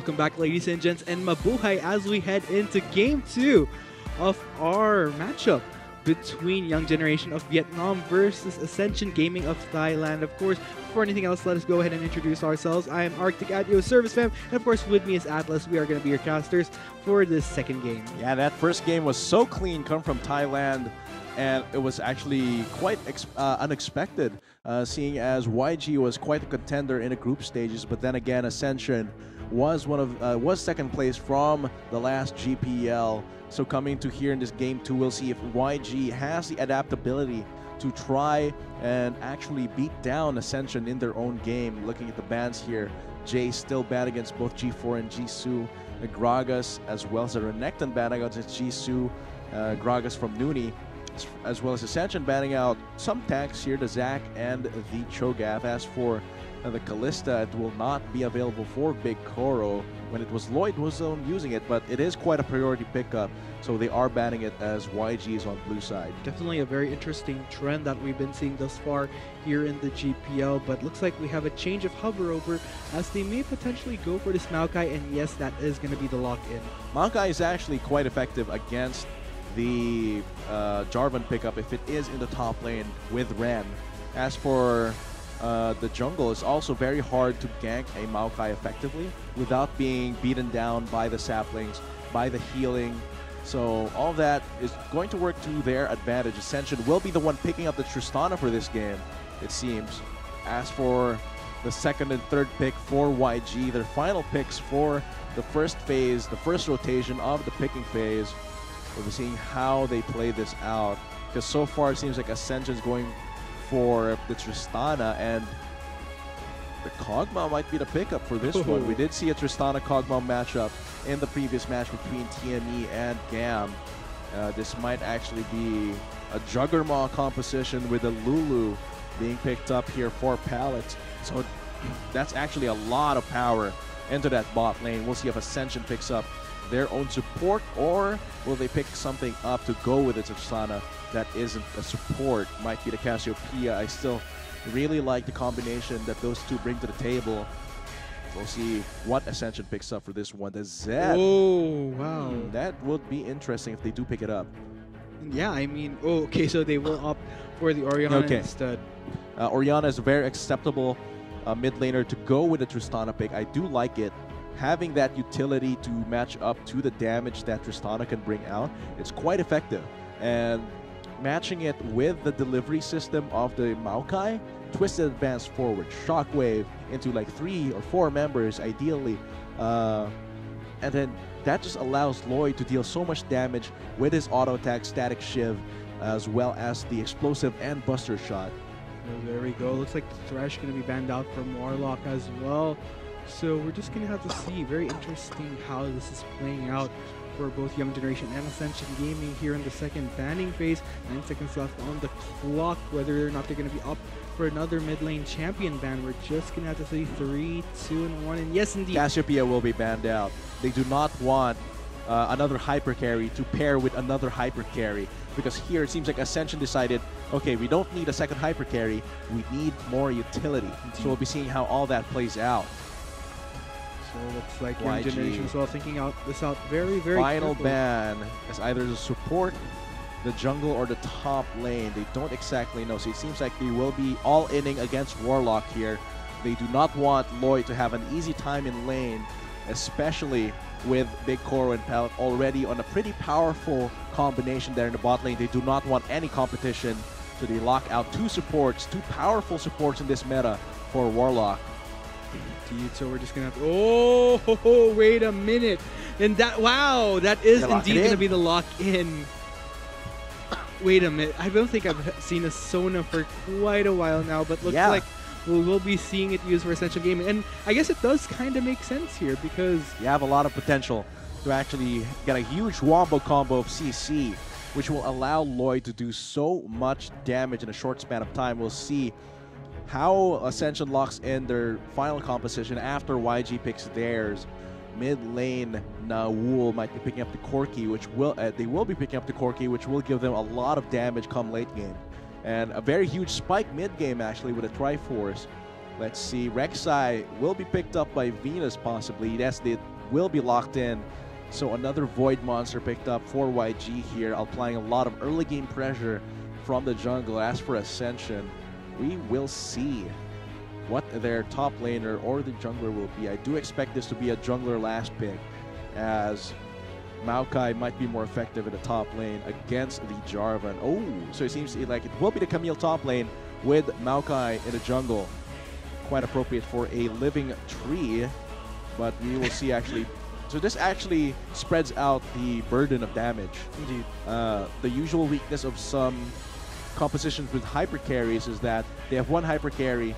welcome back, ladies and gents, and mabuhay as we head into Game 2 of our matchup between Young Generation of Vietnam versus Ascension Gaming of Thailand. Of course, before anything else, let us go ahead and introduce ourselves. I am Arctic at Yo Service Fam, and of course, with me is Atlas. We are going to be your casters for this second game. Yeah, that first game was so clean, come from Thailand, and it was actually quite unexpected, seeing as YG was quite a contender in the group stages, but then again, Ascension was second place from the last GPL. So coming to here in this game 2, we'll see if YG has the adaptability to try and actually beat down Ascension in their own game. Looking at the bans here, Jay still banned against both G4 and Jisoo. Gragas as well as a Renekton banning out against Jisoo. Gragas from Nuni, as well as Ascension banning out some tanks here, the Zac and the Cho'Gath. As for the Kalista, it will not be available for Big Koro. When it was Lloyd was using it, but it is quite a priority pickup, so they are banning it as YG is on blue side. Definitely a very interesting trend that we've been seeing thus far here in the GPL, but looks like we have a change of hover over as they may potentially go for this Maokai, and yes, that is going to be the lock-in. Maokai is actually quite effective against the Jarvan pickup if it is in the top lane with Ren. As for the jungle, is also very hard to gank a Maokai effectively without being beaten down by the saplings, by the healing. So all that is going to work to their advantage. Ascension will be the one picking up the Tristana for this game, it seems. As for the second and third pick for YG, their final picks for the first phase, the first rotation of the picking phase. We'll be seeing how they play this out, because so far it seems like Ascension's going for the Tristana, and the Kog'Maw might be the pickup for this one. We did see a Tristana Kog'Maw matchup in the previous match between TME and GAM. This might actually be a Juggernaut composition with a Lulu being picked up here for Pallet. So that's actually a lot of power into that bot lane. We'll see if Ascension picks up their own support, or will they pick something up to go with it? Tristana that isn't a support. Might be the Cassiopeia. I still really like the combination that those two bring to the table. We'll see what Ascension picks up for this one. The Zed. Oh, wow. That would be interesting if they do pick it up. Yeah, I mean, oh, okay, so they will opt for the Orianna instead. Orianna is a very acceptable mid laner to go with the Tristana pick. I do like it. Having that utility to match up to the damage that Tristana can bring out, it's quite effective. And matching it with the delivery system of the Maokai, Twisted Advance forward, Shockwave into like 3 or 4 members ideally. And then that just allows Lloyd to deal so much damage with his auto attack, Static Shiv, as well as the explosive and buster shot. Oh, there we go. Looks like the Thresh going to be banned out from Warlock as well. So we're just going to have to see. Very interesting how this is playing out for both Young Generation and Ascension Gaming here in the second banning phase. 9 seconds left on the clock. Whether or not they're going to be up for another mid lane champion ban, we're just going to have to see 3, 2, and 1. And yes, indeed, Cassiopeia will be banned out. They do not want another hyper carry to pair with another hyper carry, because here it seems like Ascension decided, okay, we don't need a second hyper carry, we need more utility. So we'll be seeing how all that plays out. So it looks like Young Generation as well thinking this out very, very Final carefully. ban as either the support, the jungle, or the top lane. They don't exactly know, so it seems like they will be all-inning against Warlock here. They do not want Lloyd to have an easy time in lane, especially with Big Koro and Pallet already on a pretty powerful combination there in the bot lane. They do not want any competition, so they lock out 2 supports, 2 powerful supports in this meta for Warlock. Indeed, so we're just gonna have to, oh, wait a minute, and that, wow, that is indeed gonna be the lock-in. Wait a minute, I don't think I've seen a Sona for quite a while now, but looks like we will be seeing it used for Ascension Gaming, and I guess it does kind of make sense here, because you have a lot of potential to actually get a huge wombo combo of CC, which will allow Lloyd to do so much damage in a short span of time. We'll see how Ascension locks in their final composition after YG picks theirs. Mid lane, Naul might be picking up the Corki, which will they will be picking up the Corki, which will give them a lot of damage come late game, and a very huge spike mid game actually with a Triforce. Let's see, Rek'Sai will be picked up by Venus possibly. That's the will be locked in. So another Void Monster picked up for YG here, applying a lot of early game pressure from the jungle. As for Ascension, we will see what their top laner or the jungler will be. I do expect this to be a jungler last pick, as Maokai might be more effective in the top lane against the Jarvan. Oh, so it seems like it will be the Camille top lane with Maokai in the jungle. Quite appropriate for a living tree, but we will see actually. So this actually spreads out the burden of damage. Indeed. The usual weakness of some compositions with hyper carries is that they have one hyper carry,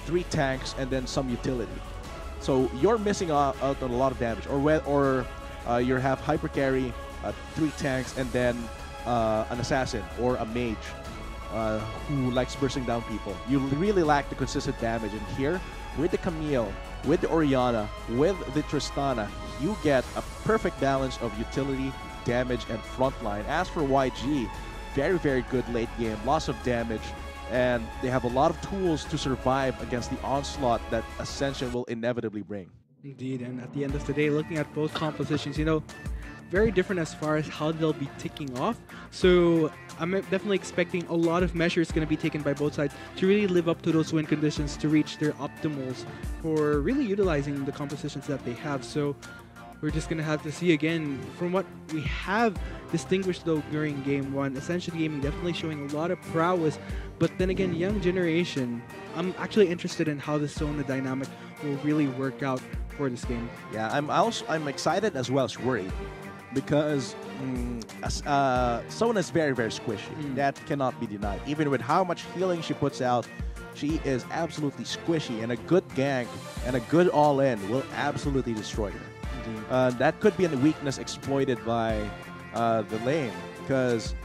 3 tanks, and then some utility. So you're missing out on a lot of damage. Or you have hyper carry, 3 tanks, and then an assassin or a mage who likes bursting down people. You really lack the consistent damage. And here, with the Camille, with the Orianna, with the Tristana, you get a perfect balance of utility, damage, and frontline. As for YG, very, very good late game, lots of damage, and they have a lot of tools to survive against the onslaught that Ascension will inevitably bring. Indeed, and at the end of the day, looking at both compositions, you know, very different as far as how they'll be ticking off. So I'm definitely expecting a lot of measures going to be taken by both sides to really live up to those win conditions to reach their optimals for really utilizing the compositions that they have. So we're just going to have to see again. From what we have distinguished though during Game 1, Ascension Gaming definitely showing a lot of prowess, but then again, young generation, I'm actually interested in how the Sona dynamic will really work out for this game. Yeah, I'm excited as well as worried, because Sona is very, very squishy. That cannot be denied. Even with how much healing she puts out, she is absolutely squishy, and a good gank and a good all-in will absolutely destroy her. That could be a weakness exploited by the lane, because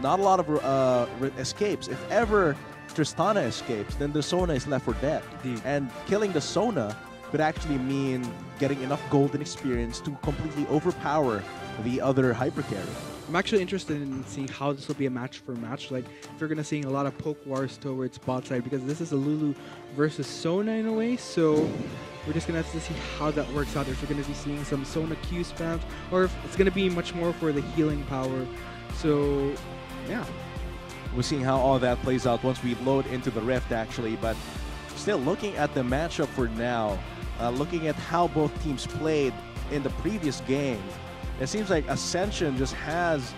not a lot of escapes. If ever Tristana escapes, then the Sona is left for dead. Indeed. And killing the Sona could actually mean getting enough golden experience to completely overpower the other hyper carry. I'm actually interested in seeing how this will be a match for match. Like, if you're going to seeing a lot of poke wars towards bot side, because this is a Lulu versus Sona in a way. So we're just going to have to see how that works out. If we're going to be seeing some Sona Q spams, or if it's going to be much more for the healing power. So, yeah. We're seeing how all that plays out once we load into the Rift, actually. But still, looking at the matchup for now, looking at how both teams played in the previous game, it seems like Ascension just has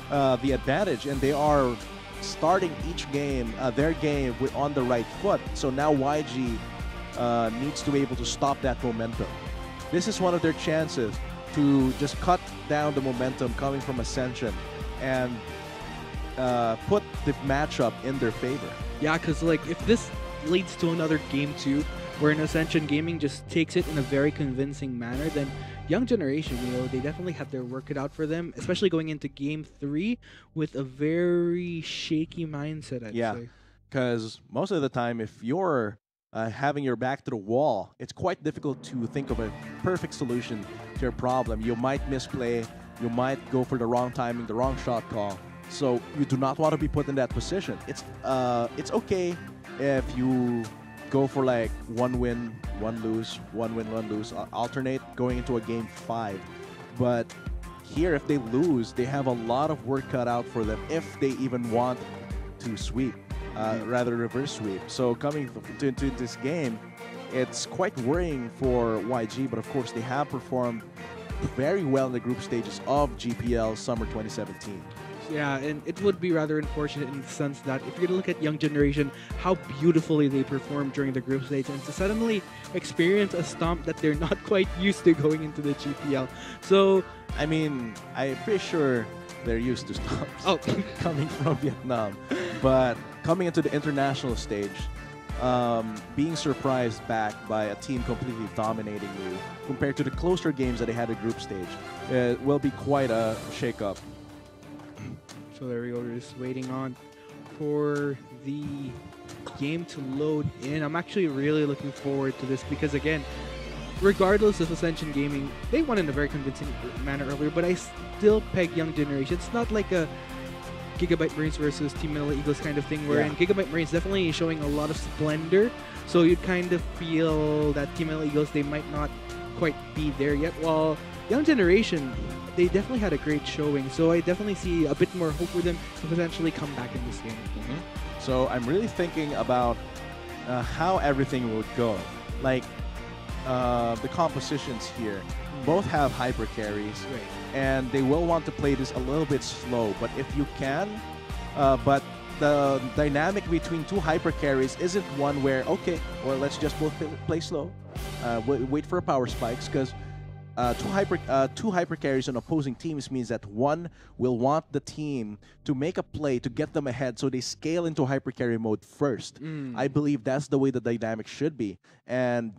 the advantage, and they are starting each game, their game, on the right foot. So now YG needs to be able to stop that momentum. This is one of their chances to just cut down the momentum coming from Ascension and put the matchup in their favor. Yeah, because like if this leads to another Game 2 where an Ascension Gaming just takes it in a very convincing manner, then young generation, you know, they definitely have their work cut out for them, especially going into Game 3 with a very shaky mindset, I'd say. Because most of the time, if you're having your back to the wall, it's quite difficult to think of a perfect solution to your problem. You might misplay, you might go for the wrong timing, the wrong shot call. So you do not want to be put in that position. It's okay if you go for like 1 win, 1 lose, 1 win, 1 lose, alternate going into a Game 5. But here, if they lose, they have a lot of work cut out for them if they even want to sweep, rather reverse sweep. So coming into this game, it's quite worrying for YG, but of course they have performed very well in the group stages of GPL Summer 2017. Yeah, and it would be rather unfortunate in the sense that if you're going to look at young generation, how beautifully they performed during the group stage, and to suddenly experience a stomp that they're not quite used to going into the GPL. So, I mean, I'm pretty sure they're used to stomps coming from Vietnam. But coming into the international stage, being surprised back by a team completely dominating you compared to the closer games that they had at group stage, it will be quite a shake-up. So there we go, we're just waiting on for the game to load in. I'm actually really looking forward to this because, again, regardless of Ascension Gaming, they won in a very convincing manner earlier, but I still peg young generation. It's not like a Gigabyte Marines versus Team Manila Eagles kind of thing, wherein Gigabyte Marines definitely is showing a lot of splendor, so you'd kind of feel that Team Manila Eagles, they might not quite be there yet. While Young Generation, they definitely had a great showing, so I definitely see a bit more hope for them to potentially come back in this game. So I'm really thinking about how everything will go. Like the compositions here, both have hyper carries, Right. and they will want to play this a little bit slow. But if you can, but the dynamic between two hyper carries isn't one where, okay, well, let's just both play slow, wait for power spikes, because two hyper carries on opposing teams means that one will want the team to make a play to get them ahead, so they scale into hyper carry mode first. I believe that's the way the dynamic should be. And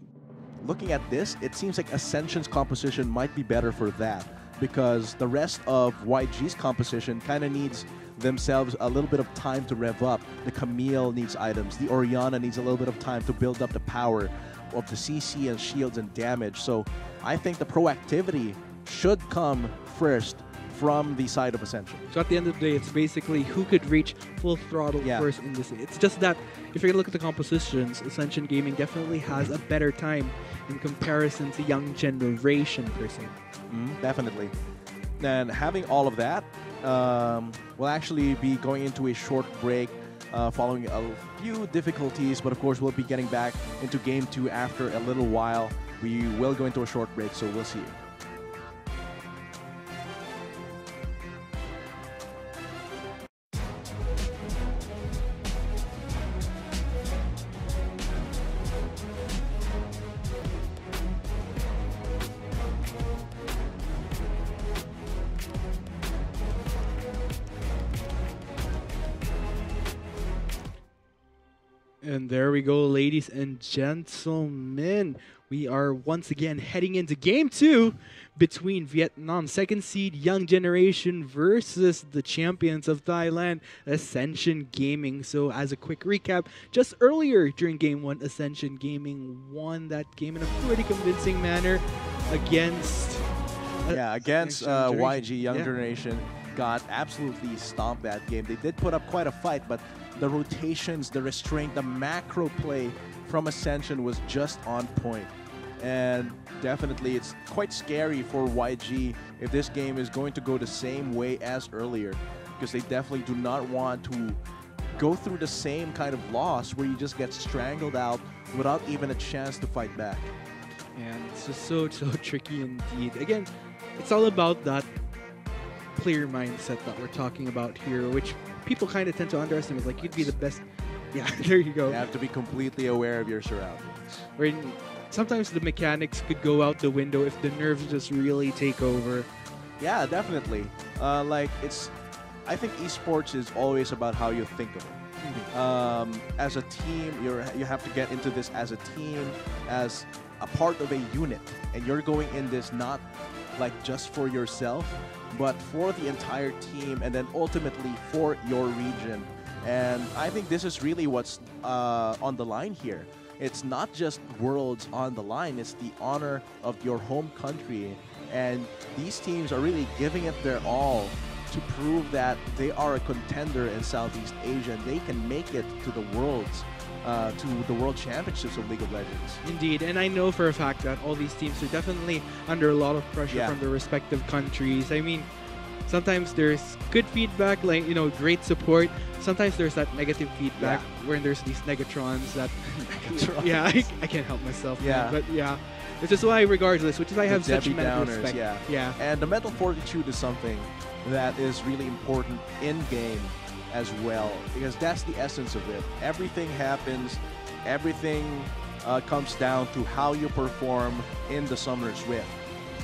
looking at this, it seems like Ascension's composition might be better for that, because the rest of YG's composition kind of needs themselves a little bit of time to rev up. The Camille needs items. The Orianna needs a little bit of time to build up the power of the CC and shields and damage. So I think the proactivity should come first from the side of Ascension. So at the end of the day, it's basically who could reach full throttle first in this. It's just that if you look at the compositions, Ascension Gaming definitely has a better time in comparison to Young Generation per se. Definitely. And having all of that, we'll actually be going into a short break following a few difficulties, but of course we'll be getting back into Game 2 after a little while. We will go into a short break, so we'll see you. And there we go, ladies and gentlemen. We are once again heading into Game 2 between Vietnam's second seed Young Generation versus the champions of Thailand, Ascension Gaming. So as a quick recap, just earlier during Game 1, Ascension Gaming won that game in a pretty convincing manner against... against YG, Young Generation. Got absolutely stomped that game. They did put up quite a fight, but the rotations, the restraint, the macro play from Ascension was just on point. And definitely it's quite scary for YG if this game is going to go the same way as earlier, because they definitely do not want to go through the same kind of loss where you just get strangled out without even a chance to fight back. And it's just so tricky indeed. Again, it's all about that player mindset that we're talking about here, which people kind of tend to underestimate. Like, you'd be the best. Yeah, there you go. You have to be completely aware of your surroundings. When sometimes the mechanics could go out the window if the nerves just really take over. Yeah, definitely. I think esports is always about how you think of it. As a team, you have to get into this as a team, as a part of a unit, and you're going in this not like just for yourself, but for the entire team, and then ultimately for your region. And I think this is really what's on the line here. It's not just worlds on the line, it's the honor of your home country. And these teams are really giving it their all to prove that they are a contender in Southeast Asia, and they can make it to the Worlds, to the World Championships of League of Legends. Indeed, and I know for a fact that all these teams are definitely under a lot of pressure from their respective countries. I mean, sometimes there's good feedback, like, you know, great support. Sometimes there's that negative feedback when there's these negatrons that... yeah, I can't help myself. Yeah. Man, but yeah, which is why, regardless, which is why I have such immense respect. Yeah. And the mental fortitude is something that is really important in-game as well, because that's the essence of it. Everything happens, everything comes down to how you perform in the Summoner's Rift.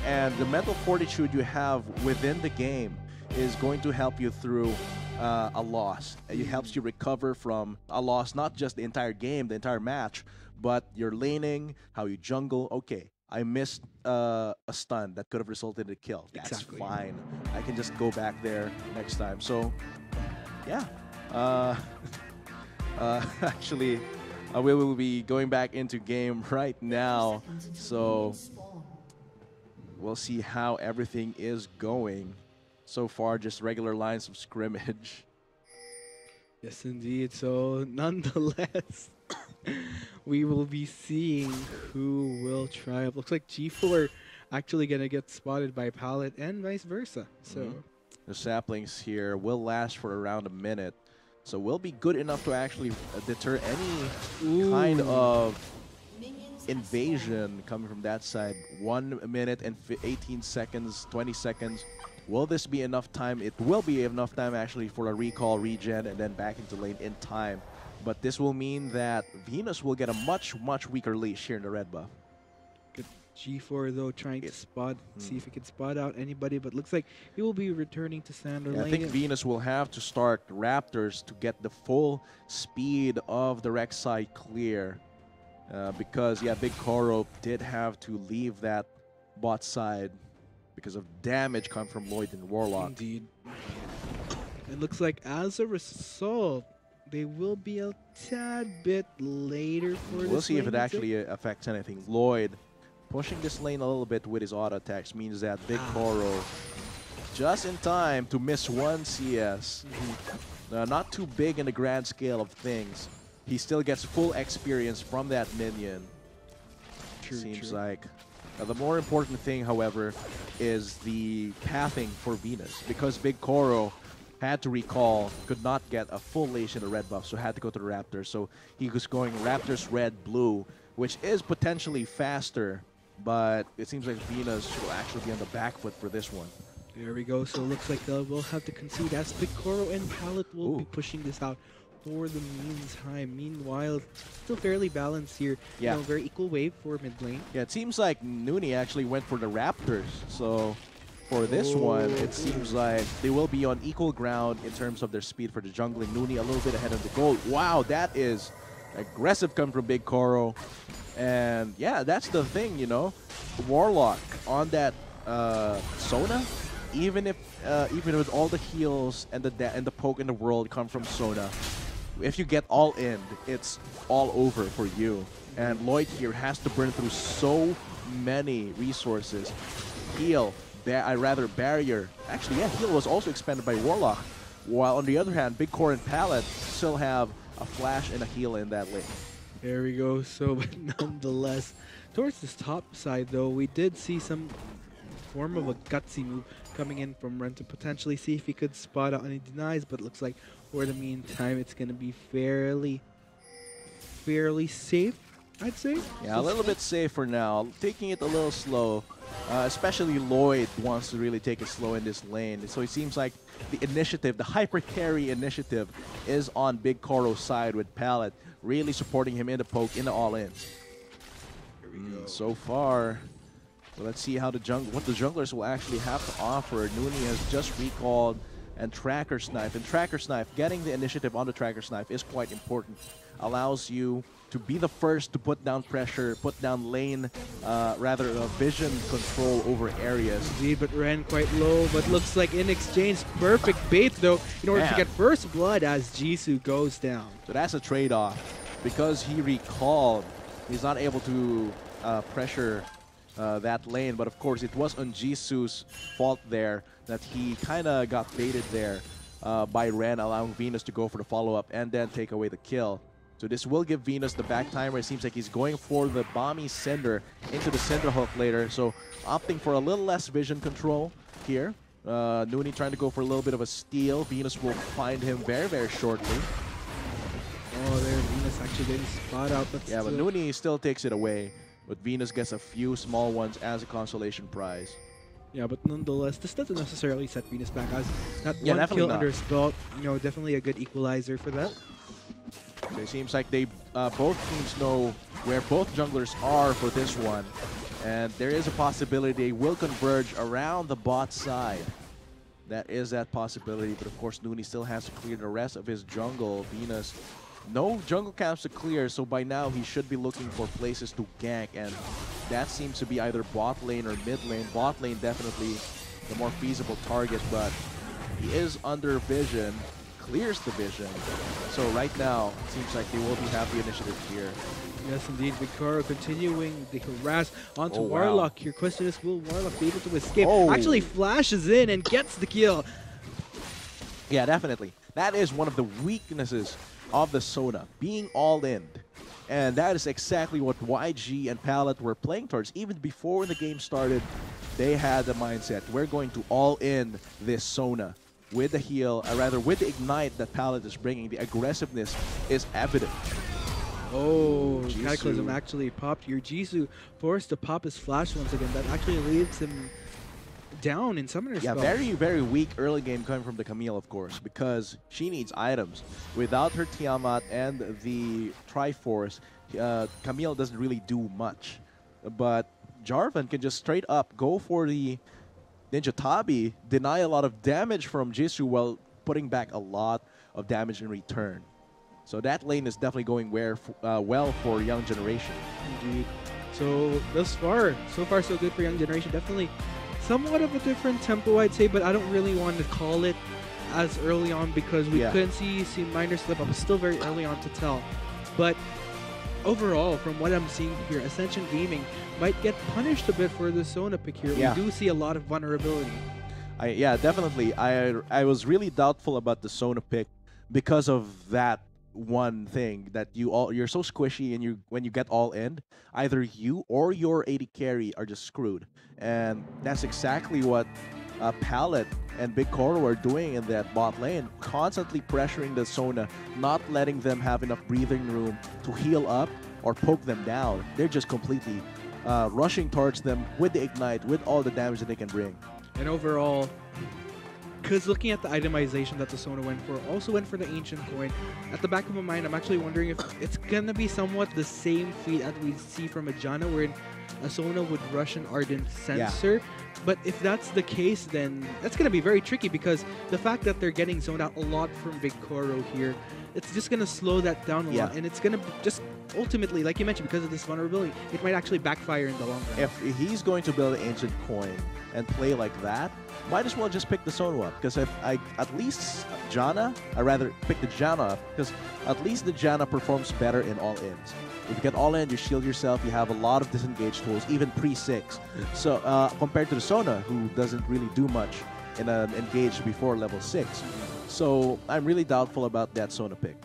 And the mental fortitude you have within the game is going to help you through a loss. It helps you recover from a loss, not just the entire game, the entire match, but your laning, how you jungle. Okay, I missed a stun that could have resulted in a kill. That's fine. I can just go back there next time. So, yeah. Actually, we will be going back into game right now. So, we'll see how everything is going. So far, just regular lines of scrimmage. Yes, indeed. So, nonetheless, we will be seeing who will triumph. Looks like G4 actually gonna get spotted by Pallet and vice versa. So the saplings here will last for around a minute, so will be good enough to actually deter any kind of invasion coming from that side. 1 minute and 18 seconds, 20 seconds. Will this be enough time? It will be enough time actually for a recall, regen, and then back into lane in time. But this will mean that Venus will get a much weaker leash here in the red buff. good G4 though trying to spot, see if he can spot out anybody, but looks like he will be returning to Sander lane. I think Venus will have to start Raptors to get the full speed of the Rek'Sai clear. Because, yeah, Big Koro did have to leave that bot side because of damage come from Lloyd and Warlock. Indeed. It looks like as a result, they will be a tad bit later for this. We'll see if it lane actually affects anything. Lloyd pushing this lane a little bit with his auto attacks means that Big Koro just in time to miss 1 CS. Not too big in the grand scale of things. He still gets full experience from that minion. Seems like. The more important thing, however, is the pathing for Venus. Because Big Koro had to recall, could not get a full leash in the red buff, so had to go to the Raptors. So he was going Raptors red, blue, which is potentially faster, but it seems like Venus will actually be on the back foot for this one. There we go. So it looks like they'll have to concede as Big Koro and Pallet will be pushing this out for the meantime. Meanwhile, still fairly balanced here. Yeah. You know, very equal wave for mid lane. Yeah, it seems like Nooney actually went for the Raptors. So for this one, it seems like they will be on equal ground in terms of their speed for the jungling. Nooney a little bit ahead of the goal. Wow, that is aggressive come from Big Koro. And yeah, that's the thing, you know. Warlock on that Sona, even with all the heals and the poke in the world come from Sona, if you get all in, it's all over for you. And Lloyd here has to burn through so many resources. Heal, barrier. Actually, yeah, heal was also expended by Warlock. While on the other hand, Big Core and Pallet still have a flash and a heal in that lane. There we go. So, but nonetheless, towards this top side though, we did see some form of a gutsy move coming in from Ren to potentially see if he could spot out any denies, but it looks like for the meantime it's going to be fairly safe, I'd say. Yeah, a little bit safer now, taking it a little slow. Especially Lloyd wants to really take it slow in this lane. So it seems like the initiative, the hyper carry initiative, is on Big Koro's side with Pallet really supporting him in the poke, in the all-in. Here we go. So far, so let's see how what the junglers will actually have to offer. Nooney has just recalled and Tracker Snipe. And Tracker Snipe, getting the initiative on the Tracker Snipe is quite important. Allows you to be the first to put down pressure, put down lane, vision control over areas. Indeed, but Ren quite low, but looks like in exchange, perfect bait though, in order to get first blood as Jisoo goes down. So that's a trade-off. Because he recalled, he's not able to pressure that lane, but of course it was on Jisoo's fault there that he kind of got baited there by Ren, allowing Venus to go for the follow-up and then take away the kill. So this will give Venus the back timer. It seems like he's going for the Bomby Cinder into the Cinder Hook later. So opting for a little less vision control here. Nooney trying to go for a little bit of a steal. Venus will find him very shortly. Oh, there Venus actually getting spot out. But yeah, but Nooney still takes it away. But Venus gets a few small ones as a consolation prize. Yeah, but nonetheless, this doesn't necessarily set Venus back as that one definitely kill not. under his belt. You know, definitely a good equalizer for that. So it seems like they both teams know where both junglers are for this one. And there is a possibility they will converge around the bot side. That is that possibility. But of course, Nooney still has to clear the rest of his jungle. Venus, no jungle camps to clear. So by now, he should be looking for places to gank. And that seems to be either bot lane or mid lane. Bot lane definitely the more feasible target. But he is under vision. Clears the vision. So right now, it seems like they will have the initiative here. Yes, indeed. Vicaro continuing the harass onto wow. Warlock. Your question is, will Warlock be able to escape? Oh. Actually flashes in and gets the kill. Yeah, definitely. That is one of the weaknesses of the Sona, being all in. And that is exactly what YG and Palette were playing towards. Even before the game started, they had the mindset, we're going to all in this Sona. With the heal, or rather with the Ignite that Palette is bringing, the aggressiveness is evident. Oh, Jisoo. Cataclysm actually popped here. Jisoo forced to pop his flash once again. That actually leaves him down in Summoner Yeah, spells. very, very weak early game coming from the Camille, of course, because she needs items. Without her Tiamat and the Triforce, Camille doesn't really do much. But Jarvan can just straight up go for the Ninja Tabi, deny a lot of damage from Jisoo while putting back a lot of damage in return. So that lane is definitely going well for Young Generation. Indeed. So thus far, so good for Young Generation. Definitely somewhat of a different tempo, I'd say, but I don't really want to call it as early on because we couldn't see minor slip up. It's still very early on to tell. But overall, from what I'm seeing here, Ascension Gaming might get punished a bit for the Sona pick here. Yeah. We do see a lot of vulnerability. Yeah, definitely. I was really doubtful about the Sona pick because of that one thing that you're so squishy, and when you get all in, either you or your AD carry are just screwed, and that's exactly what Palette and Big Koro are doing in that bot lane, constantly pressuring the Sona, not letting them have enough breathing room to heal up or poke them down. They're just completely rushing towards them with the Ignite, with all the damage that they can bring. And overall, because looking at the itemization that the Sona went for, also went for the Ancient Coin, at the back of my mind, I'm actually wondering if it's going to be somewhat the same feat as we see from a Janna, wherein a Sona would rush an Ardent Sensor. But if that's the case, then that's going to be very tricky because the fact that they're getting zoned out a lot from Big Koro here, it's just going to slow that down a lot. And it's going to just ultimately, like you mentioned, because of this vulnerability, it might actually backfire in the long run. If he's going to build an Ancient Coin and play like that, might as well just pick the Sona up, because if at least Janna, I rather pick the Janna up, because at least the Janna performs better in all ins. If you get all in, you shield yourself, you have a lot of disengage tools, even pre-6. So compared to the Sona, who doesn't really do much in an engage before level 6. So I'm really doubtful about that Sona pick.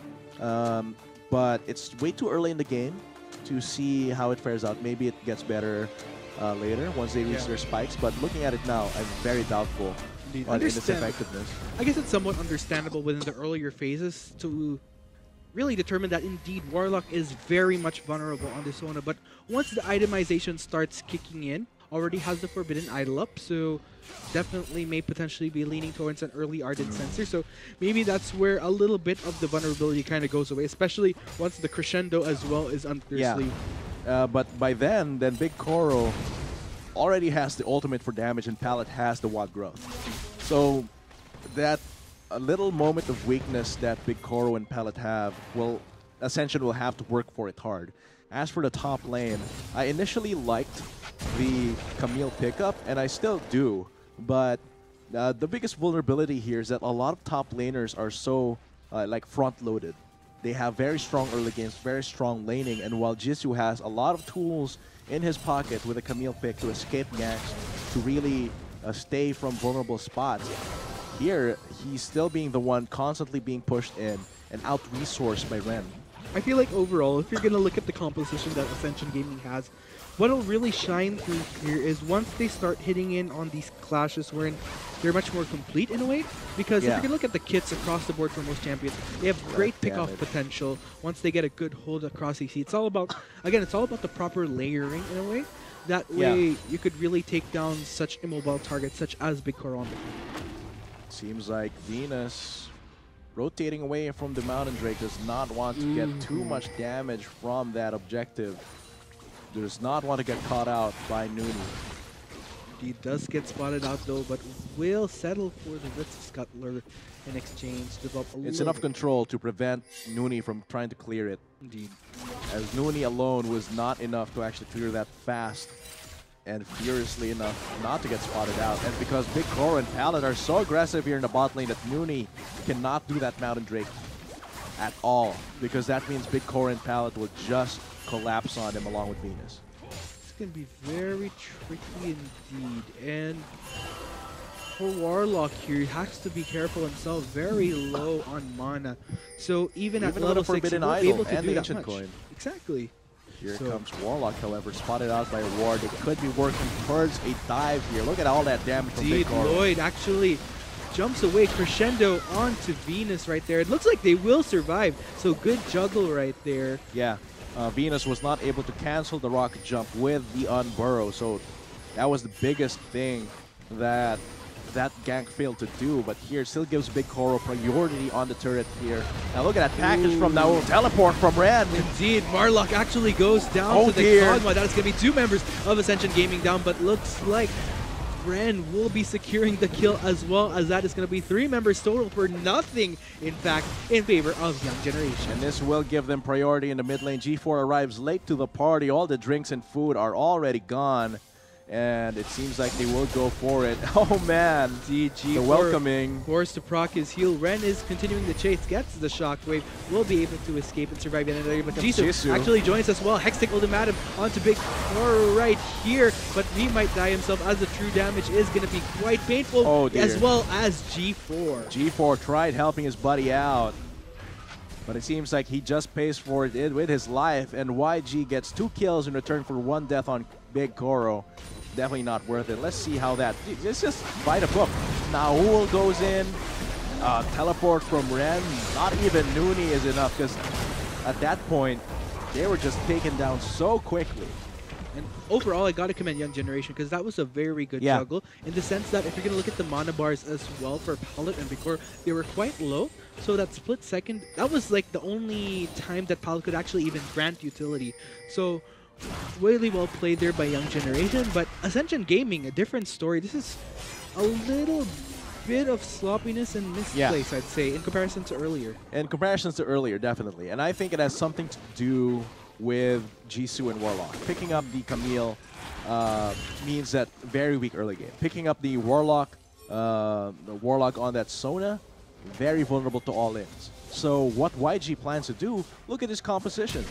But it's way too early in the game to see how it fares out. Maybe it gets better later once they reach their spikes. But looking at it now, I'm very doubtful on its effectiveness. I guess it's somewhat understandable within the earlier phases to really determine that indeed Warlock is very much vulnerable on the Sona. But once the itemization starts kicking in, already has the Forbidden Idol up, so definitely may potentially be leaning towards an early Ardent Sensor. So maybe that's where a little bit of the vulnerability kind of goes away, especially once the Crescendo as well is under sleeve. But by then Big Koro already has the ultimate for damage, and Palette has the Wild Growth. So that a little moment of weakness that Big Koro and Palette have, Ascension will have to work for it hard. As for the top lane, I initially liked the Camille pickup, and I still do, but the biggest vulnerability here is that a lot of top laners are so like front-loaded. They have very strong early games, very strong laning, and while Jisoo has a lot of tools in his pocket with a Camille pick to escape ganks, to really stay from vulnerable spots, here he's still being the one constantly being pushed in and out-resourced by Ren. I feel like overall, if you're going to look at the composition that Ascension Gaming has, what'll really shine through here is once they start hitting in on these clashes wherein they're much more complete in a way. Because if you're going to look at the kits across the board for most champions, they have great pick-off potential once they get a good hold across EC. It's all about, again, it's all about the proper layering in a way. That way you could really take down such immobile targets such as Big Koro. Seems like Venus, rotating away from the Mountain Drake, does not want to get too much damage from that objective. Does not want to get caught out by Nooney. He does get spotted out though, but will settle for the Ritz Scuttler in exchange. It's enough control to prevent Nooney from trying to clear it. Indeed. As Nooney alone was not enough to actually clear that fast and furiously enough not to get spotted out. And because Big Koro and Palette are so aggressive here in the bot lane that Nooney cannot do that Mountain Drake at all, because that means Big Koro and Palette will just collapse on him along with Venus. It's going to be very tricky indeed. And for Warlock here, he has to be careful himself. Very low on mana. So even at level 6, Forbidden he won't be Idol able to and do the that Ancient much. Coin. Exactly. Here comes Warlock, however, spotted out by Ward. It could be working towards a dive here. Look at all that damage from Big Coro. Lloyd actually jumps away, crescendo onto Venus right there. It looks like they will survive, so good juggle right there. Yeah, Venus was not able to cancel the rocket jump with the unburrow, so that was the biggest thing that gank failed to do. But here still gives Big Coro priority on the turret here. Now look at that package from now. Teleport from Ren. Indeed, Marlock actually goes down to the Kog'Maw. That is going to be 2 members of Ascension Gaming down, but looks like Ren will be securing the kill, as well as that is going to be 3 members total for nothing, in fact, in favor of Young Generation. And this will give them priority in the mid lane. G4 arrives late to the party. All the drinks and food are already gone. And it seems like they will go for it. Oh man, GG. the welcoming. Forced to proc his heal. Ren is continuing the chase, gets the shockwave, will be able to escape and survive yet another. But Jisoo actually joins us well. Hextech ultimatum onto Big Coro right here, but he might die himself, as the true damage is going to be quite painful, as well as G4. G4 tried helping his buddy out, but it seems like he just pays for it with his life, and YG gets 2 kills in return for 1 death on Big Coro. Definitely not worth it. Let's see how that... It's just fight a book. Naul goes in. Teleport from Ren. Not even Nooney is enough, because at that point, they were just taken down so quickly. And overall, I got to commend Young Generation, because that was a very good juggle, in the sense that if you're going to look at the mana bars as well for Palette and Big Coro, they were quite low. So that split second, that was like the only time that Palette could actually even grant utility. So really well played there by Young Generation, but Ascension Gaming, a different story. This is a little bit of sloppiness and misplace, I'd say, in comparison to earlier. In comparison to earlier, definitely. And I think it has something to do with Jisoo and Warlock. Picking up the Camille means that very weak early game. Picking up the Warlock on that Sona, very vulnerable to all-ins. So what YG plans to do, look at his composition.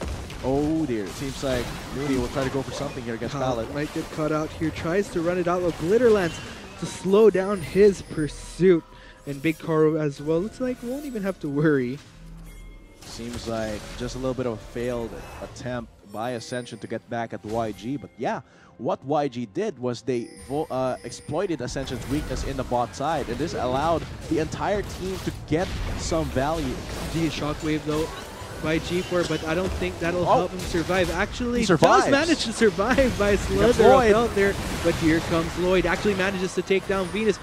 Oh dear, it seems like Mooney will try to go for something here against Palette. Might get caught out here, tries to run it out with Glitterlance to slow down his pursuit. And Big Coro as well, looks like won't even have to worry. Seems like just a little bit of a failed attempt by Ascension to get back at YG, but yeah, what YG did was they exploited Ascension's weakness in the bot side, and this allowed the entire team to get some value. The shockwave though by G4, but I don't think that'll help him survive. Actually, he survives. Does manage to survive by a slither of health there, but here comes Lloyd. Actually manages to take down Venus.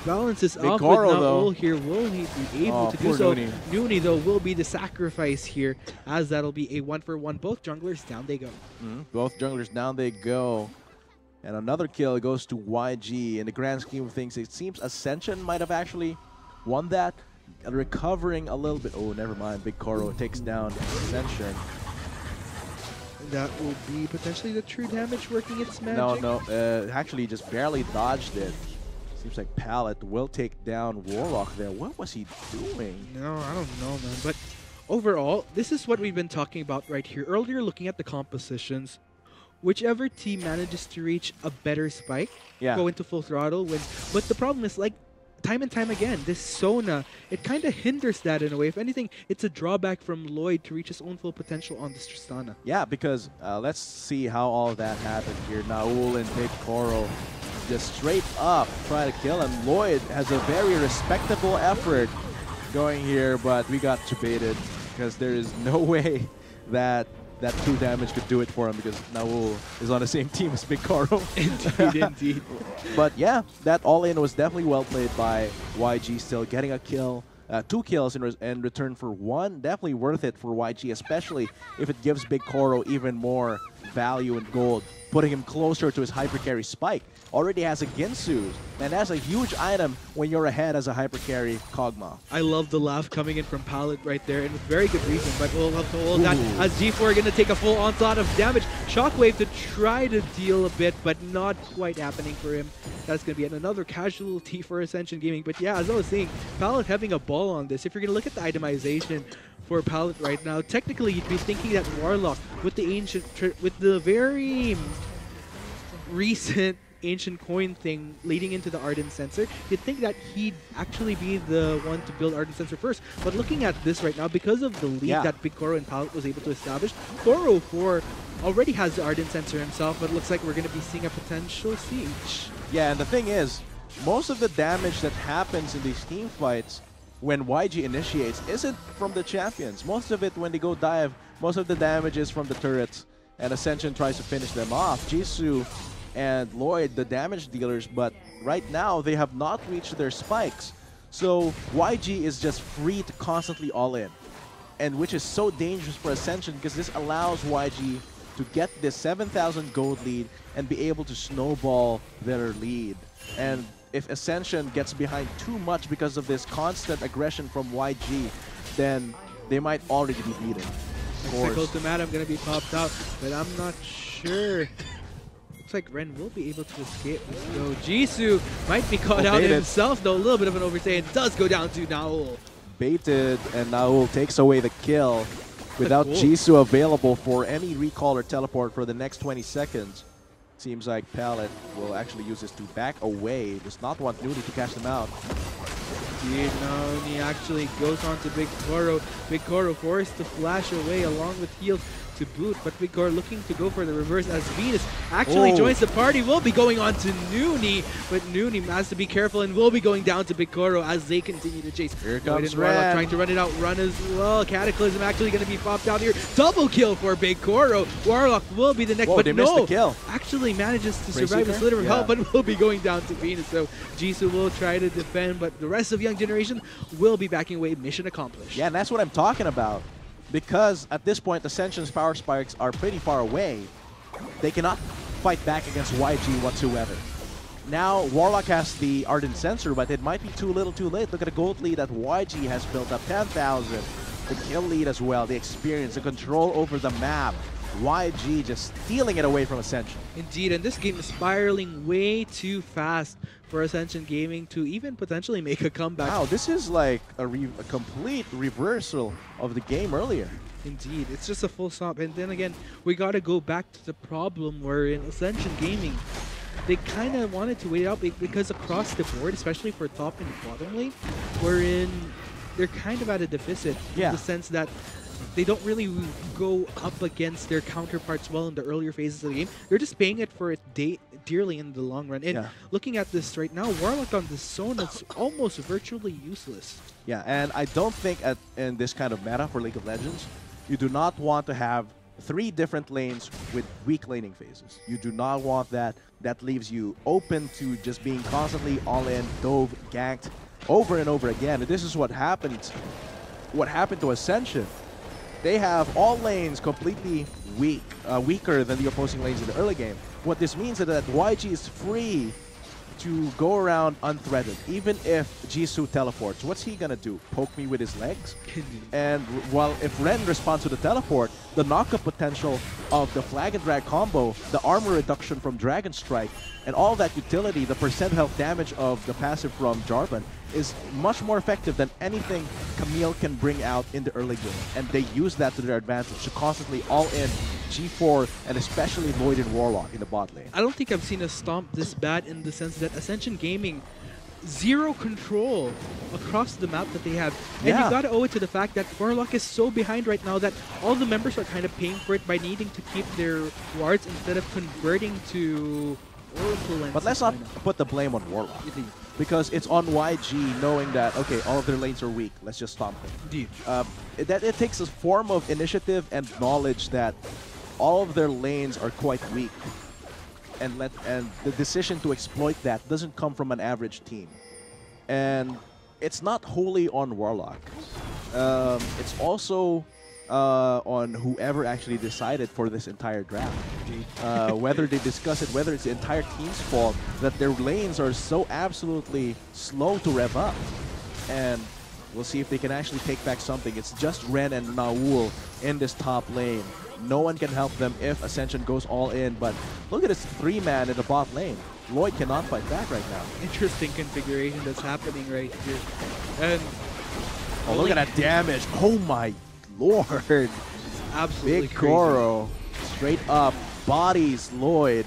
Balances off with Naul here. Will he be able to do so? Nooney, though, will be the sacrifice here, as that'll be a 1-for-1. Both junglers, down they go. Both junglers, down they go. And another kill goes to YG. In the grand scheme of things, it seems Ascension might have actually won that. Recovering a little bit. Oh, never mind. Big Coro takes down Ascension. That will be potentially the true damage working its magic. No. Actually, just barely dodged it. Seems like Palette will take down Warlock there. What was he doing? No, I don't know, man. But overall, this is what we've been talking about right here. Earlier, looking at the compositions, whichever team manages to reach a better spike, go into full throttle, wins. But the problem is, like, time and time again, this Sona, it kind of hinders that in a way. If anything, it's a drawback from Lloyd to reach his own full potential on this Tristana. Yeah, because let's see how all of that happened here. Naul and Big Coro just straight up try to kill him. Lloyd has a very respectable effort going here, but we got debated because there is no way that true damage could do it for him, because Naul is on the same team as Big Coro. Indeed. But yeah, that all-in was definitely well played by YG, still getting a kill. 2 kills in return for 1. Definitely worth it for YG, especially if it gives Big Coro even more value and gold, putting him closer to his hypercarry spike. Already has a Ginsu, and that's a huge item when you're ahead as a hypercarry Kog'Maw. I love the laugh coming in from Palette right there, and with very good reason, but we'll have to hold that as G4 are going to take a full onslaught of damage. Shockwave to try to deal a bit, but not quite happening for him. That's going to be another casualty for Ascension Gaming. But yeah, as I was saying, Palette having a ball on this. If you're going to look at the itemization for Palette right now, technically you'd be thinking that Warlock with the very recent ancient coin thing leading into the Ardent Sensor, you'd think that he'd actually be the one to build Ardent Sensor first. But looking at this right now, because of the lead that Big Koro and Pallet was able to establish, Koro 4 already has the Ardent Sensor himself, but it looks like we're going to be seeing a potential siege. Yeah, and the thing is, most of the damage that happens in these team fights when YG initiates isn't from the champions. Most of it, when they go dive, most of the damage is from the turrets, and Ascension tries to finish them off. Jisoo and Lloyd, the damage dealers, but right now they have not reached their spikes. So YG is just free to constantly all in, and which is so dangerous for Ascension because this allows YG to get this 7,000 gold lead and be able to snowball their lead. And if Ascension gets behind too much because of this constant aggression from YG, then they might already be beaten. Ultimatum going to be popped out, but I'm not sure. Looks like Ren will be able to escape. Let's go. Jisoo might be caught out himself, though. A little bit of an overstay. It does go down to Naul. Baited, and Naul takes away the kill without Jisoo available for any recall or teleport for the next 20 seconds. Seems like Pallet will actually use this to back away. Does not want Nuni to catch them out. Nuni actually goes on to Big Koro. Big Koro forced to flash away along with heals to boot, but Big Koro looking to go for the reverse as Venus actually joins the party. Will be going on to Nuni, but Nuni has to be careful and will be going down to Big Koro as they continue to chase. Here comes Ren trying to run it out. Run as well. Cataclysm actually going to be popped out here. Double kill for Big Koro. Warlock will be the next, but missed the kill. Actually manages to survive a sliver of health, but will be going down to Venus. So Jisoo will try to defend, but the rest of Young Generation will be backing away. Mission accomplished. Yeah, and that's what I'm talking about. Because at this point, Ascension's power spikes are pretty far away. They cannot fight back against YG whatsoever. Now, Warlock has the Ardent Sensor, but it might be too little too late. Look at the gold lead that YG has built up, 10,000. The kill lead as well, the experience, the control over the map. YG just stealing it away from Ascension. Indeed, and this game is spiraling way too fast for Ascension Gaming to even potentially make a comeback. Wow, this is like a complete reversal of the game earlier. Indeed, it's just a full stop. And then again, we got to go back to the problem where in Ascension Gaming, they kind of wanted to wait it out because across the board, especially for top and bottom lane, wherein they're kind of at a deficit in the sense that they don't really go up against their counterparts well in the earlier phases of the game. They're just paying it for it dearly in the long run. And looking at this right now, Warlock on this zone is almost virtually useless. Yeah, and I don't think in this kind of meta for League of Legends, you do not want to have 3 different lanes with weak laning phases. You do not want that. That leaves you open to just being constantly all in, dove, ganked over and over again. And this is what happened. What happened to Ascension? They have all lanes completely weaker than the opposing lanes in the early game. What this means is that YG is free to go around unthreatened, even if Jisoo teleports. What's he gonna do? Poke me with his legs? And while if Ren responds to the teleport, the knockup potential of the flag and drag combo, the armor reduction from Dragon Strike, and all that utility, the percent health damage of the passive from Jarvan, is much more effective than anything Camille can bring out in the early game. And they use that to their advantage to constantly all in G4 and especially Lloyd and Warlock in the bot lane. I don't think I've seen a stomp this bad in the sense that Ascension Gaming, zero control across the map that they have. And you gotta owe it to the fact that Warlock is so behind right now that all the members are kind of paying for it by needing to keep their wards instead of converting to Oracle Lens. But let's not put the blame on Warlock. Because it's on YG knowing that, okay, all of their lanes are weak. Let's just stomp them. Indeed. It takes a form of initiative and knowledge that all of their lanes are quite weak. And the decision to exploit that doesn't come from an average team. And it's not wholly on Warlock. It's also on whoever actually decided for this entire draft. Whether they discuss it, whether it's the entire team's fault that their lanes are so absolutely slow to rev up. And we'll see if they can actually take back something. It's just Ren and Naul in this top lane. No one can help them if Ascension goes all in, but look at this 3-man in the bot lane. Lloyd cannot fight back right now. Interesting configuration that's happening right here. And look at that damage. Oh my lord. It's absolutely Big Koro straight up bodies Lloyd.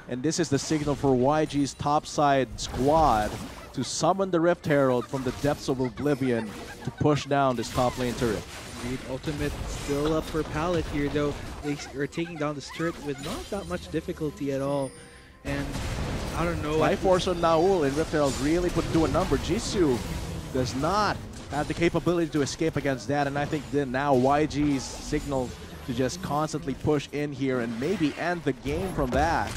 And this is the signal for YG's topside squad to summon the Rift Herald from the depths of oblivion to push down this top lane turret. Indeed, ultimate still up for Pallet here, though. They are taking down this turret with not that much difficulty at all. And I don't know. Life Force on Naul and Rift Herald really put do a number. Jisoo does not have the capability to escape against that, and I think then now YG's signal to just constantly push in here and maybe end the game from that.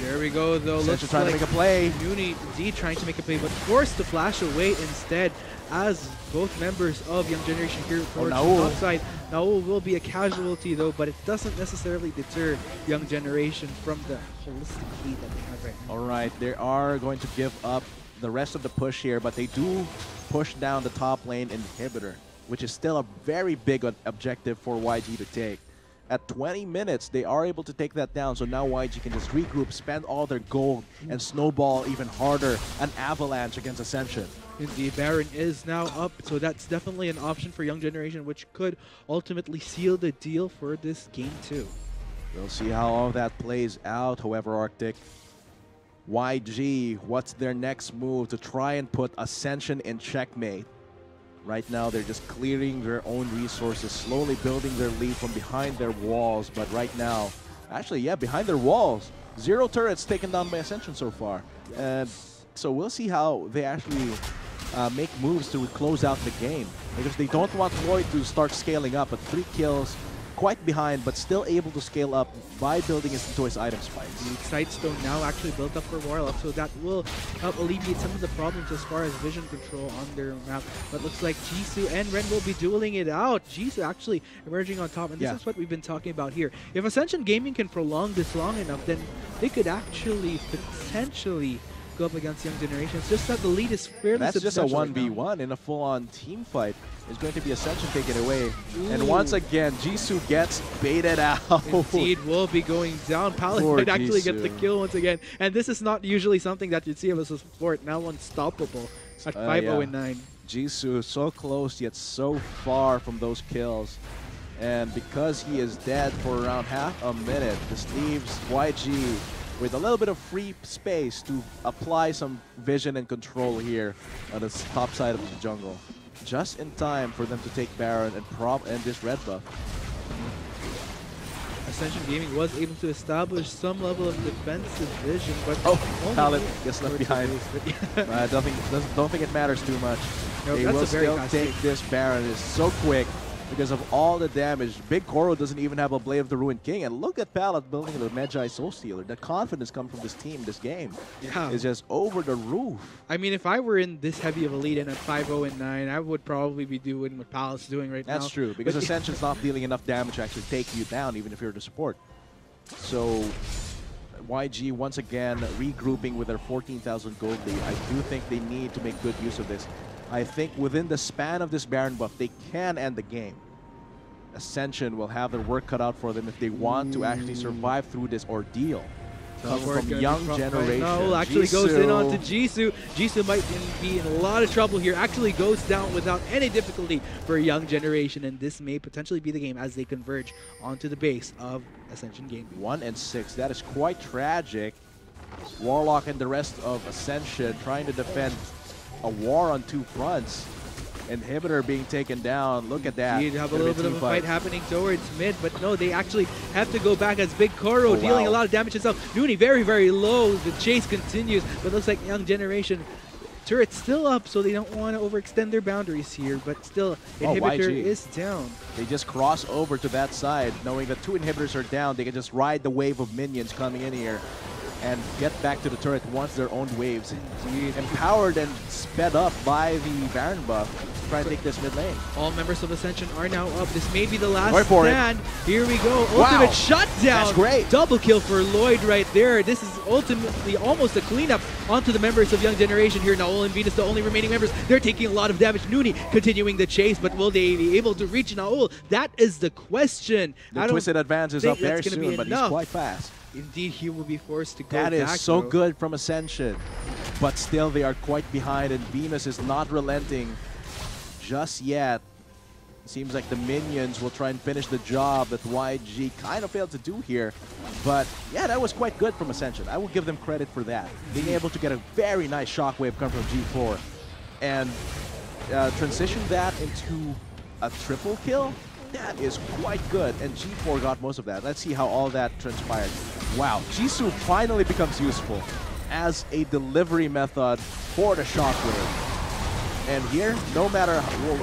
There we go, though. Looks Looks trying like to make a play. Nuni indeed trying to make a play, but forced to flash away instead, as both members of Young Generation here towards the top side. Naul will be a casualty, though, but it doesn't necessarily deter Young Generation from the holistic lead that they have right now. All right, they are going to give up the rest of the push here, but they do push down the top lane inhibitor, which is still a very big objective for YG to take. At 20 minutes, they are able to take that down, so now YG can just regroup, spend all their gold, and snowball even harder an avalanche against Ascension. Indeed, Baron is now up, so that's definitely an option for Young Generation, which could ultimately seal the deal for this game too. We'll see how all that plays out, however, Arctic. YG, what's their next move to try and put Ascension in checkmate? Right now, they're just clearing their own resources, slowly building their lead from behind their walls. But right now, actually, yeah, behind their walls, 0 turrets taken down by Ascension so far. And so we'll see how they actually make moves to close out the game. Because they don't want Lloyd to start scaling up, but 3 kills, quite behind, but still able to scale up by building into his item spikes. The Sightstone now actually built up for Warlock, so that will help alleviate some of the problems as far as vision control on their map. But looks like Jisoo and Ren will be dueling it out. Jisoo actually emerging on top, and this is what we've been talking about here. If Ascension Gaming can prolong this long enough, then they could actually potentially go up against Young Generation. It's just that the lead is fairly That's just a substantial 1v1 in a full-on team fight. It's going to be Ascension taken away. And once again, Jisoo gets baited out. Indeed, will be going down. Pallet might actually get the kill once again. And this is not usually something that you'd see of a support. Now unstoppable at 5-0-9. Jisoo so close yet so far from those kills. And because he is dead for around half a minute, this leaves YG with a little bit of free space to apply some vision and control here on the top side of the jungle. Just in time for them to take Baron and this red buff. Ascension Gaming was able to establish some level of defensive vision, but Pallet gets left behind. I don't think it matters too much. No, they will still take this Baron. It's so quick because of all the damage. Big Koro doesn't even have a Blade of the Ruined King, and look at Pallet building the Magi Soul Stealer. The confidence coming from this team, this game, is just over the roof. I mean, if I were in this heavy of a lead and at 5-0-9, I would probably be doing what Pallet's doing right now. That's true, because Ascension's not dealing enough damage to actually take you down, even if you're the support. So YG once again regrouping with their 14,000 gold lead. I do think they need to make good use of this. I think within the span of this Baron buff, they can end the game. Ascension will have their work cut out for them if they want to actually survive through this ordeal. Coming from Young Generation. No, actually goes in onto Jisoo. Jisoo might be in a lot of trouble here. Actually goes down without any difficulty for Young Generation, and this may potentially be the game as they converge onto the base of Ascension Gaming. 1 and 6. That is quite tragic. Warlock and the rest of Ascension trying to defend a war on 2 fronts. Inhibitor being taken down. Look at that. You have a little bit of a fight happening towards mid, but no, they actually have to go back as Big Koro dealing a lot of damage himself. Nuni very, very low. The chase continues, but looks like Young Generation turret's still up, so they don't want to overextend their boundaries here, but still, Inhibitor is down. They just cross over to that side, knowing that 2 inhibitors are down. They can just ride the wave of minions coming in here and get back to the turret once their own waves. Indeed. Empowered and sped up by the Baron buff to try and take this mid lane. All members of Ascension are now up. This may be the last stand. Here we go. Ultimate shutdown. That's great. Double kill for Lloyd right there. This is ultimately almost a cleanup onto the members of Young Generation here. Naul and Venus, the only remaining members. They're taking a lot of damage. Nuni continuing the chase, but will they be able to reach Naul? That is the question. The Twisted Advance is up very soon, but he's quite fast. Indeed, he will be forced to go back. That is so though. good from Ascension. But still, they are quite behind, and Venus is not relenting just yet. Seems like the minions will try and finish the job that YG kind of failed to do here. But yeah, that was quite good from Ascension. I will give them credit for that. Being able to get a very nice shockwave come from G4 and transition that into a triple kill. That is quite good, and G4 got most of that. Let's see how all that transpired. Wow, Jisoo finally becomes useful as a delivery method for the shockwave. And here, no matter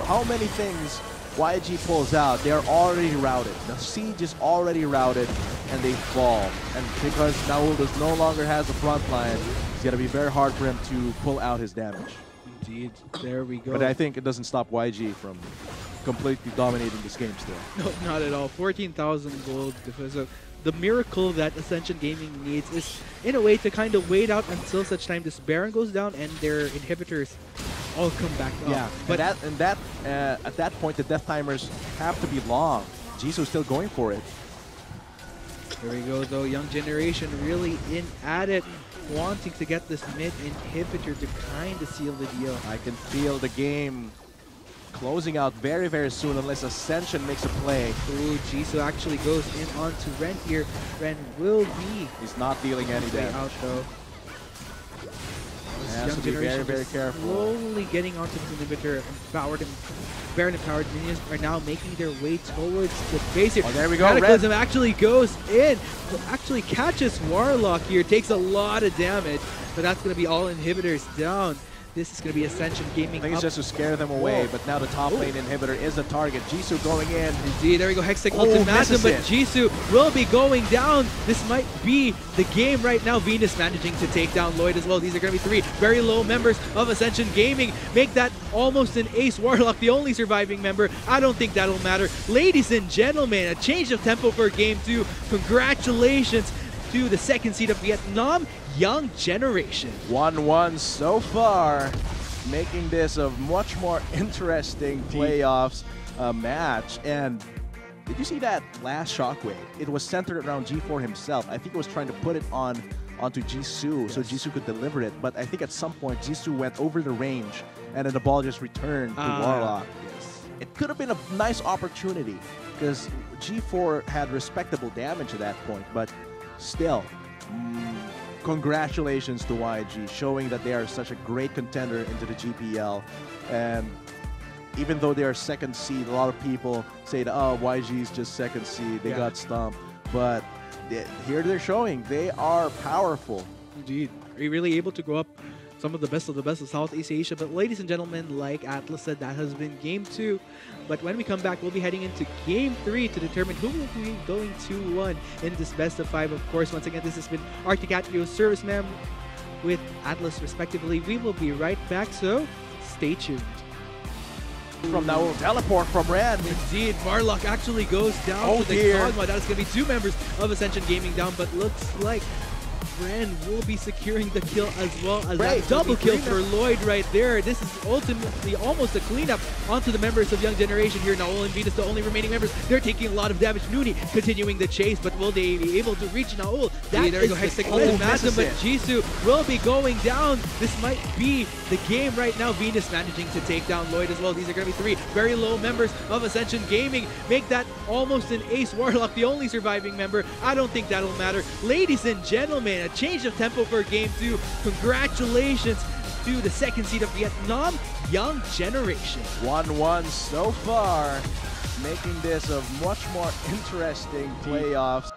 how many things YG pulls out, they're already routed. The siege is already routed, and they fall. And because Naul no longer has the front line, it's going to be very hard for him to pull out his damage. Indeed, there we go. But I think it doesn't stop YG from completely dominating this game still. No, not at all. 14,000 gold. So the miracle that Ascension Gaming needs is, in a way, to kind of wait out until such time this Baron goes down and their inhibitors all come back up. Yeah, but at that point, the death timers have to be long. Jisoo's still going for it. Here we go, though. Young Generation really in at it, wanting to get this mid inhibitor to kind of seal the deal. I can feel the game closing out very, very soon unless Ascension makes a play. Ooh, Jisoo actually goes in onto Ren here. Ren will be... He's not dealing any damage. Out, though. Has to be very, very careful. Slowly getting onto the inhibitor. Empowered and Baron empowered minions are now making their way towards the base here. Oh, there we go. Cataclysm actually goes in. Actually catches Warlock here. Takes a lot of damage, but that's going to be all inhibitors down. This is going to be Ascension Gaming. I think it's just to scare them away, but now the top lane inhibitor is the target. Jisoo going in. Indeed, there we go. Hextech ultimatum, but Jisoo will be going down. This might be the game right now. Venus managing to take down Lloyd as well. These are going to be three very low members of Ascension Gaming. Make that almost an ace. Warlock, the only surviving member. I don't think that'll matter. Ladies and gentlemen, a change of tempo for Game 2. Congratulations to the second seed of Vietnam, Young Generation. 1-1 so far, making this a much more interesting playoffs match. And did you see that last shockwave? It was centered around G4 himself. I think it was trying to put it onto Jisoo, so Jisoo could deliver it. But I think at some point Jisoo went over the range, and then the ball just returned to Warlock. Yes. It could have been a nice opportunity because G4 had respectable damage at that point, but still. Congratulations to YG, showing that they are such a great contender into the GPL. And even though they are second seed, a lot of people say that, oh, YG is just second seed, they got stumped. But here they're showing they are powerful. Indeed. Are you really able to go up some of the best of Southeast Asia? But ladies and gentlemen, like Atlas said, that has been Game 2. But when we come back, we'll be heading into Game 3 to determine who will be going 2-1 in this best of 5. Of course, once again, this has been Arctic Atrio Serviceman with Atlas, respectively. We will be right back, so stay tuned. From now, teleport from Ren. Indeed, Warlock actually goes down to the Kog'Maw. That is going to be two members of Ascension Gaming down, but looks like Ren will be securing the kill as well as that double kill for Lloyd right there. This is ultimately almost a cleanup onto the members of Young Generation here. Naul and Venus, the only remaining members. They're taking a lot of damage. Nuni continuing the chase, but will they be able to reach Naul? That there we go. Hextech ultimatum, but Jisoo will be going down. This might be the game right now. Venus managing to take down Lloyd as well. These are going to be three very low members of Ascension Gaming. Make that almost an ace. Warlock, the only surviving member. I don't think that'll matter. Ladies and gentlemen, a change of tempo for Game 2. Congratulations to the second seed of Vietnam, Young Generation. 1-1 so far, making this a much more interesting playoffs.